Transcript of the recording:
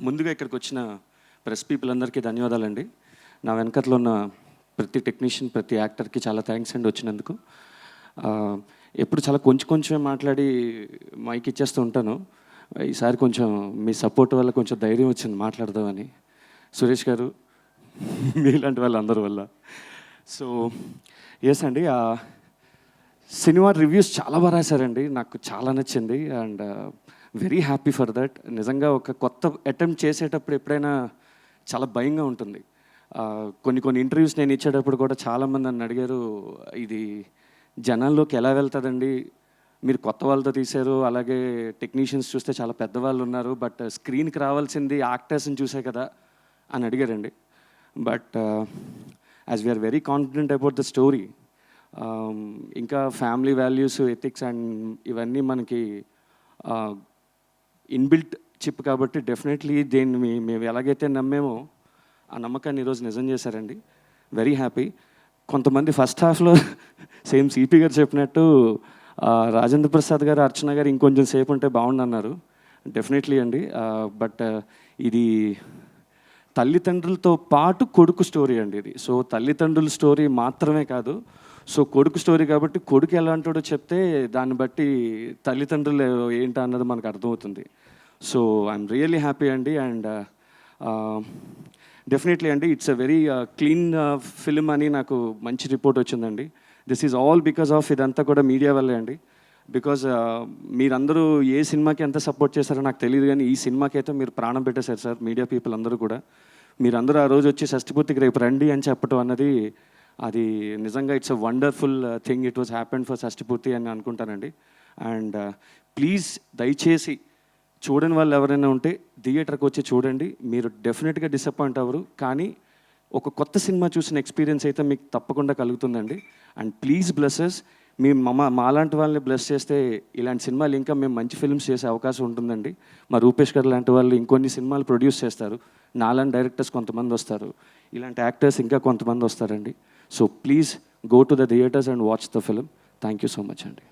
ముందుగా ఇక్కడికి వచ్చిన ప్రెస్ పీపుల్ అందరికీ ధన్యవాదాలండి. నా వెనకట్లో ఉన్న ప్రతి టెక్నీషియన్, ప్రతి యాక్టర్కి చాలా థ్యాంక్స్ అండి వచ్చినందుకు. ఎప్పుడు చాలా కొంచెమే మాట్లాడి మైక్ ఇచ్చేస్తూ ఉంటాను. ఈసారి కొంచెం మీ సపోర్ట్ వల్ల కొంచెం ధైర్యం వచ్చింది మాట్లాడదామని. సురేష్ గారు, మీలాంటి వాళ్ళందరి వల్ల. సో ఎస్ అండి, సినిమా రివ్యూస్ చాలా బాగా రాశారండి. నాకు చాలా నచ్చింది and very happy for that. నిజంగా ఒక కొత్త అటెంప్ట్ చేసేటప్పుడు ఎప్పుడైనా చాలా భయంగా ఉంటుంది. కొన్ని ఇంటర్వ్యూస్ నేను ఇచ్చేటప్పుడు కూడా చాలామంది నన్ను అడిగారు, ఇది జనాల్లోకి ఎలా వెళ్తుందండి, మీరు కొత్త వాళ్ళతో తీశారు, అలాగే టెక్నీషియన్స్ చూస్తే చాలా పెద్దవాళ్ళు ఉన్నారు, బట్ స్క్రీన్కి రావాల్సింది యాక్టర్స్ని చూసే కదా అని అడిగారండి. But as we are very confident about the story, ఇంకా ఫ్యామిలీ వాల్యూస్, ఎథిక్స్ అండ్ ఇవన్నీ మనకి ఇన్బిల్ట్ చిప్ కాబట్టి డెఫినెట్లీ దేన్ని మేము ఎలాగైతే నమ్మేమో ఆ నమ్మకాన్ని ఈరోజు నిజం చేశారండి. Very happy. కొంతమంది ఫస్ట్ హాఫ్లో సేమ్ సిపి గారు చెప్పినట్టు రాజేంద్ర ప్రసాద్ గారు, అర్చన గారు ఇంకొంచెం సేపు ఉంటే బాగుండన్నారు. డెఫినెట్లీ అండి. బట్ ఇది తల్లిదండ్రులతో పాటు కొడుకు స్టోరీ అండి ఇది. సో తల్లిదండ్రుల స్టోరీ మాత్రమే కాదు, సో కొడుకు స్టోరీ కాబట్టి కొడుకు ఎలాంటాడో చెప్తే దాన్ని బట్టి తల్లిదండ్రులు ఏంటో అన్నది మనకు అర్థమవుతుంది. సో ఐఎమ్ రియల్లీ హ్యాపీ అండి. అండ్ డెఫినెట్లీ అండి, it's a very clean film అని నాకు మంచి రిపోర్ట్ వచ్చిందండి. This is all because of ఇదంతా కూడా మీడియా వల్లే అండి. బికాజ్ మీరందరూ ఏ సినిమాకి ఎంత సపోర్ట్ చేశారో నాకు తెలియదు, కానీ ఈ సినిమాకి అయితే మీరు ప్రాణం పెట్టేశారు సార్, మీడియా పీపుల్ అందరూ కూడా. మీరందరూ ఆ రోజు వచ్చి షష్ఠిపూర్తికి రేపు రండి అని చెప్పడం అన్నది అది నిజంగా it's a wonderful thing. It was happen for షష్ఠిపూర్తి అని అనుకుంటానండి. అండ్ ప్లీజ్ దయచేసి చూడని వాళ్ళు ఎవరైనా ఉంటే థియేటర్కి వచ్చి చూడండి. మీరు డెఫినెట్గా డిసప్పాయింట్ అవ్వరు, కానీ ఒక కొత్త సినిమా చూసిన ఎక్స్పీరియన్స్ అయితే మీకు తప్పకుండా కలుగుతుందండి. అండ్ ప్లీజ్ బ్లెస్సెస్, మీ మాలాంటి వాళ్ళని బ్లెస్ చేస్తే ఇలాంటి సినిమాలు ఇంకా మేము మంచి ఫిల్మ్స్ చేసే అవకాశం ఉంటుందండి. మా రూపేష్ గారు లాంటి వాళ్ళు ఇంకొన్ని సినిమాలు ప్రొడ్యూస్ చేస్తారు, నాలాంటి డైరెక్టర్స్ కొంతమంది వస్తారు, ఇలాంటి యాక్టర్స్ ఇంకా కొంతమంది వస్తారండి. So please go to the theatres and watch the film. Thank you so much అండి.